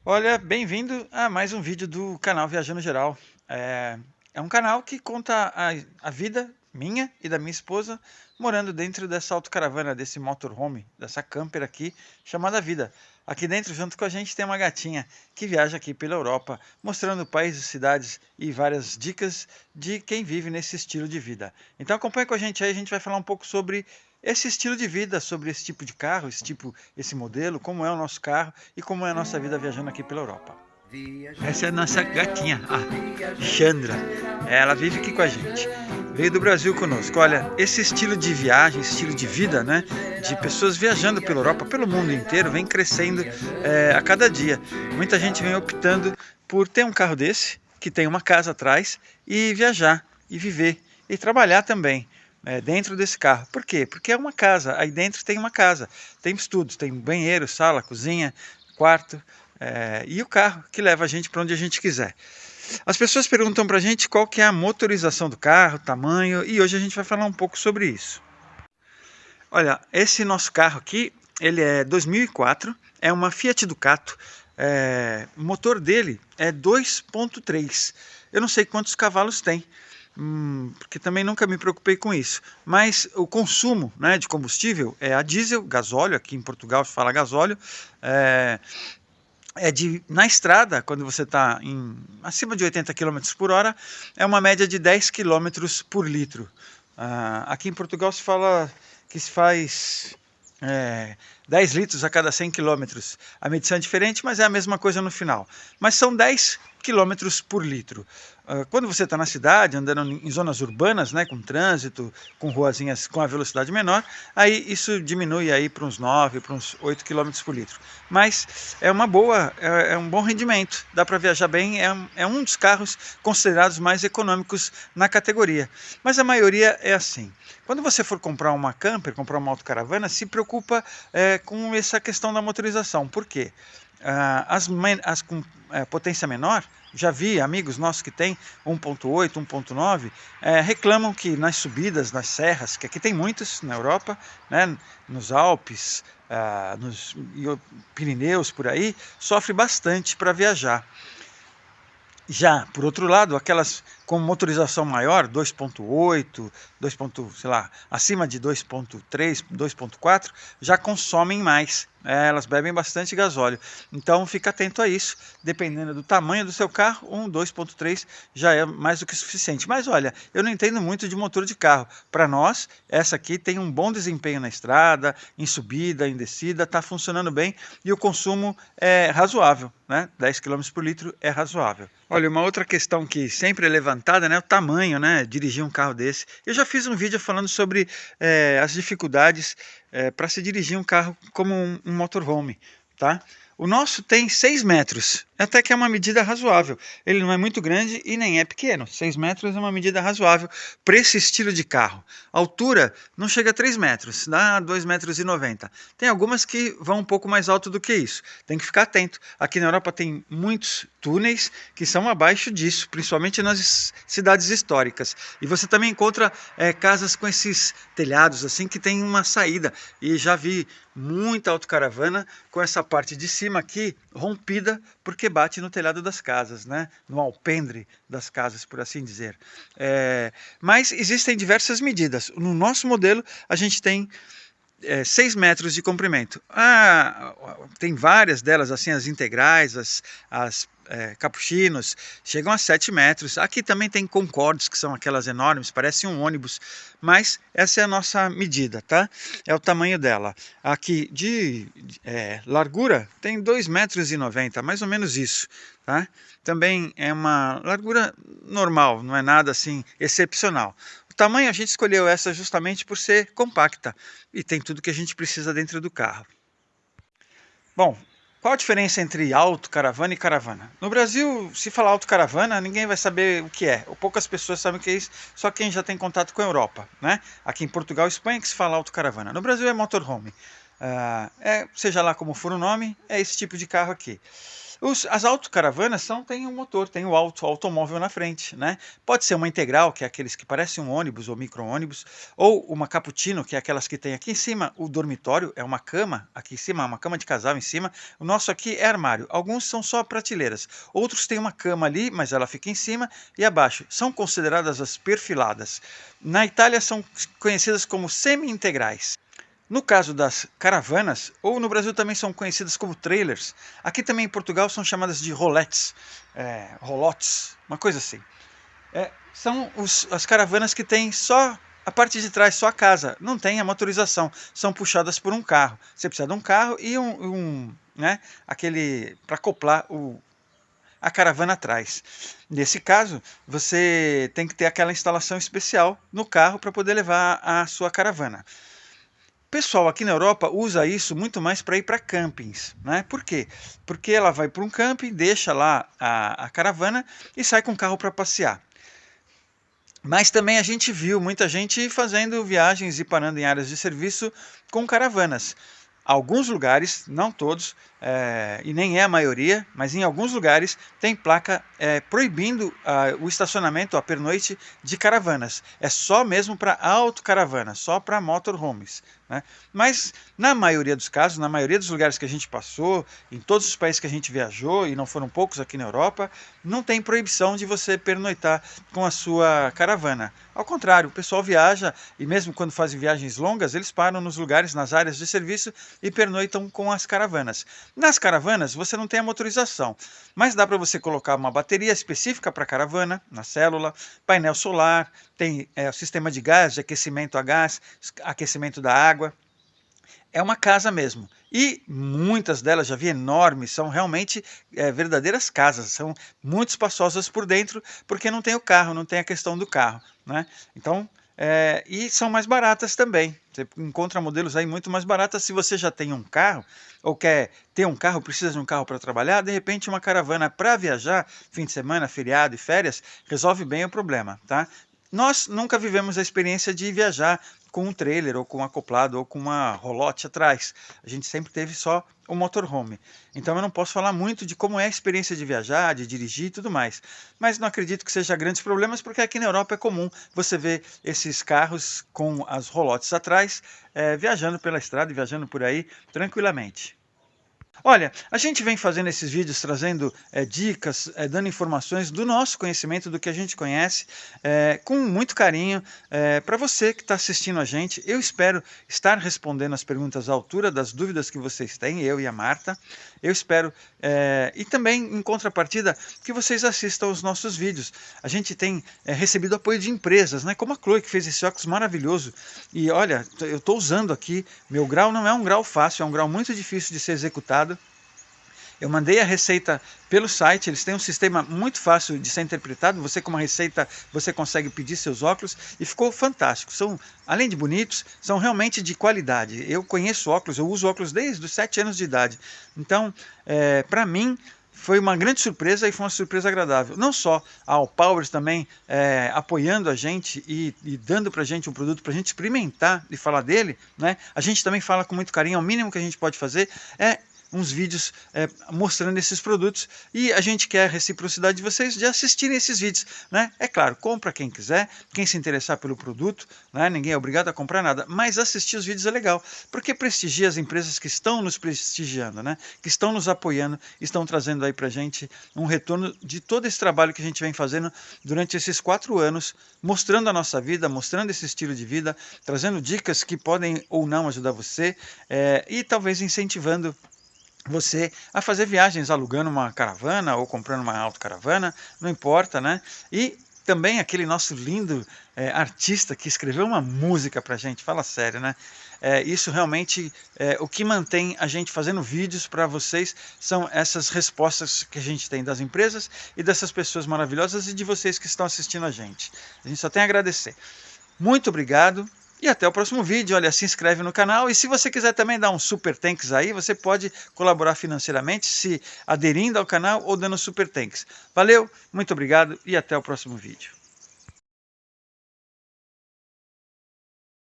Olha, bem-vindo a mais um vídeo do canal Viajando Geral. É um canal que conta a vida minha e da minha esposa morando dentro dessa autocaravana, desse motorhome, dessa camper aqui chamada Vida. Aqui dentro, junto com a gente, tem uma gatinha que viaja aqui pela Europa, mostrando países, cidades e várias dicas de quem vive nesse estilo de vida. Então acompanha com a gente aí, a gente vai falar um pouco sobre esse estilo de vida, sobre esse tipo de carro, esse modelo, como é o nosso carro e como é a nossa vida viajando aqui pela Europa. Essa é a nossa gatinha, a Chandra. Ela vive aqui com a gente. Veio do Brasil conosco. Olha, esse estilo de viagem, estilo de vida, né? De pessoas viajando pela Europa, pelo mundo inteiro, vem crescendo a cada dia. Muita gente vem optando por ter um carro desse, que tem uma casa atrás, e viajar, e viver, e trabalhar também. Dentro desse carro. Por quê? Porque é uma casa. Aí dentro tem uma casa. Tem estudos, tem banheiro, sala, cozinha, quarto. E o carro que leva a gente para onde a gente quiser. As pessoas perguntam para a gente qual que é a motorização do carro, tamanho, e hoje a gente vai falar um pouco sobre isso. Olha, esse nosso carro aqui, ele é 2004, é uma Fiat Ducato, o motor dele é 2.3. Eu não sei quantos cavalos tem, porque também nunca me preocupei com isso. Mas o consumo, né, de combustível é a diesel, gasóleo, aqui em Portugal se fala gasóleo, na estrada, quando você está acima de 80 km por hora, é uma média de 10 km por litro. Aqui em Portugal se fala que se faz 10 litros a cada 100 quilômetros. A medição é diferente, mas é a mesma coisa no final. Mas são 10 quilômetros por litro. Quando você está na cidade, andando em zonas urbanas, né, com trânsito, com ruazinhas com a velocidade menor, aí isso diminui aí para uns 9, para uns 8 quilômetros por litro. Mas é uma boa, é um bom rendimento, dá para viajar bem, é um dos carros considerados mais econômicos na categoria. Mas a maioria é assim. Quando você for comprar uma camper, comprar uma autocaravana, se preocupa com essa questão da motorização. Por quê? As com potência menor, já vi amigos nossos que têm 1.8, 1.9, reclamam que nas subidas, nas serras, que aqui tem muitas na Europa, né, nos Alpes, nos Pirineus, por aí, sofre bastante para viajar. Já, por outro lado, aquelas com motorização maior, 2.8, 2. Sei lá, acima de 2.3, 2.4, já consomem mais. Elas bebem bastante gasóleo. Então fica atento a isso. Dependendo do tamanho do seu carro, um 2.3 já é mais do que suficiente. Mas olha, eu não entendo muito de motor de carro. Para nós, essa aqui tem um bom desempenho na estrada, em subida, em descida, está funcionando bem e o consumo é razoável, né? 10 km por litro é razoável. Olha, uma outra questão que sempre é levantada, né, é o tamanho, né, dirigir um carro desse. Eu já fiz um vídeo falando sobre as dificuldades para se dirigir um carro como um motorhome, tá? O nosso tem 6 metros, até que é uma medida razoável. Ele não é muito grande e nem é pequeno. 6 metros é uma medida razoável para esse estilo de carro. A altura não chega a 3 metros, dá 2,90 m. Tem algumas que vão um pouco mais alto do que isso. Tem que ficar atento. Aqui na Europa tem muitos túneis que são abaixo disso, principalmente nas cidades históricas. E você também encontra casas com esses telhados assim que tem uma saída. E já vi muita autocaravana com essa parte de cima aqui rompida porque bate no telhado das casas, né? No alpendre das casas, por assim dizer. Mas existem diversas medidas. No nosso modelo a gente tem 6 metros de comprimento. Tem várias delas, assim, as integrais, as capuchinos, chegam a 7 metros. Aqui também tem Concordes, que são aquelas enormes, parece um ônibus, mas essa é a nossa medida, tá? É o tamanho dela. Aqui de largura tem 2,90 m, mais ou menos isso, tá? Também é uma largura normal, não é nada assim excepcional. O tamanho a gente escolheu essa justamente por ser compacta e tem tudo que a gente precisa dentro do carro. Bom, qual a diferença entre autocaravana e caravana? No Brasil, se falar autocaravana, ninguém vai saber o que é, ou poucas pessoas sabem o que é isso, só quem já tem contato com a Europa, né? Aqui em Portugal e Espanha que se fala autocaravana. No Brasil é motorhome. Seja lá como for o nome, é esse tipo de carro aqui. As autocaravanas têm um motor, tem o automóvel na frente, né? Pode ser uma integral, que é aqueles que parecem um ônibus ou micro-ônibus, ou uma cappuccino, que é aquelas que tem aqui em cima o dormitório, é uma cama aqui em cima, uma cama de casal em cima. O nosso aqui é armário. Alguns são só prateleiras, outros têm uma cama ali, mas ela fica em cima e abaixo. São consideradas as perfiladas. Na Itália são conhecidas como semi-integrais. No caso das caravanas, ou no Brasil também são conhecidas como trailers, aqui também em Portugal são chamadas de roletes, rolotes, uma coisa assim. São as caravanas que têm só a parte de trás, só a casa, não tem a motorização, são puxadas por um carro. Você precisa de um carro e aquele para acoplar a caravana atrás. Nesse caso, você tem que ter aquela instalação especial no carro para poder levar a sua caravana. O pessoal aqui na Europa usa isso muito mais para ir para campings, né? Por quê? Porque ela vai para um camping, deixa lá a caravana e sai com o carro para passear. Mas também a gente viu muita gente fazendo viagens e parando em áreas de serviço com caravanas. Alguns lugares, não todos, e nem é a maioria, mas em alguns lugares tem placa proibindo o estacionamento à pernoite de caravanas. É só mesmo para autocaravana, só para motorhomes, né? Mas na maioria dos casos, na maioria dos lugares que a gente passou, em todos os países que a gente viajou, e não foram poucos aqui na Europa, não tem proibição de você pernoitar com a sua caravana. Ao contrário, o pessoal viaja, e mesmo quando fazem viagens longas, eles param nos lugares, nas áreas de serviço e pernoitam com as caravanas. Nas caravanas você não tem a motorização, mas dá para você colocar uma bateria específica para a caravana, na célula, painel solar, tem o sistema de gás, de aquecimento a gás, aquecimento da água. É uma casa mesmo. E muitas delas, já vi enormes, são realmente verdadeiras casas, são muito espaçosas por dentro, porque não tem o carro, não tem a questão do carro, né? Então, e são mais baratas também. Você encontra modelos aí muito mais baratas. Se você já tem um carro, ou quer ter um carro, precisa de um carro para trabalhar, de repente uma caravana para viajar, fim de semana, feriado e férias, resolve bem o problema, tá? Nós nunca vivemos a experiência de viajar com um trailer, ou com um acoplado, ou com uma rolote atrás. A gente sempre teve só o motorhome. Então eu não posso falar muito de como é a experiência de viajar, de dirigir e tudo mais. Mas não acredito que seja grandes problemas, porque aqui na Europa é comum você ver esses carros com as rolotes atrás, viajando pela estrada e viajando por aí tranquilamente. Olha, a gente vem fazendo esses vídeos trazendo dicas, dando informações do nosso conhecimento, do que a gente conhece, com muito carinho, para você que está assistindo a gente. Eu espero estar respondendo as perguntas à altura das dúvidas que vocês têm, eu e a Marta. Eu espero, e também em contrapartida, que vocês assistam aos nossos vídeos. A gente tem recebido apoio de empresas, né, como a Chloe, que fez esse óculos maravilhoso. E olha, eu estou usando aqui, meu grau não é um grau fácil, é um grau muito difícil de ser executado. Eu mandei a receita pelo site, eles têm um sistema muito fácil de ser interpretado. Você com uma receita, você consegue pedir seus óculos e ficou fantástico. São, além de bonitos, são realmente de qualidade. Eu conheço óculos, eu uso óculos desde os 7 anos de idade. Então, para mim, foi uma grande surpresa e foi uma surpresa agradável. Não só a Allpowers também apoiando a gente e dando para a gente um produto para a gente experimentar e falar dele, né? A gente também fala com muito carinho. O mínimo que a gente pode fazer é uns vídeos mostrando esses produtos, e a gente quer a reciprocidade de vocês de assistirem esses vídeos, né? É claro, compra quem quiser, quem se interessar pelo produto, né? Ninguém é obrigado a comprar nada, mas assistir os vídeos é legal, porque prestigia as empresas que estão nos prestigiando, né? Que estão nos apoiando, estão trazendo aí pra gente um retorno de todo esse trabalho que a gente vem fazendo durante esses 4 anos, mostrando a nossa vida, mostrando esse estilo de vida, trazendo dicas que podem ou não ajudar você, e talvez incentivando você a fazer viagens alugando uma caravana ou comprando uma autocaravana, não importa, né? E também aquele nosso lindo artista que escreveu uma música pra gente, fala sério, né? Isso realmente, o que mantém a gente fazendo vídeos para vocês são essas respostas que a gente tem das empresas e dessas pessoas maravilhosas e de vocês que estão assistindo a gente. A gente só tem a agradecer. Muito obrigado. E até o próximo vídeo. Olha, se inscreve no canal, e se você quiser também dar um super thanks aí, você pode colaborar financeiramente se aderindo ao canal ou dando super thanks. Valeu, muito obrigado e até o próximo vídeo.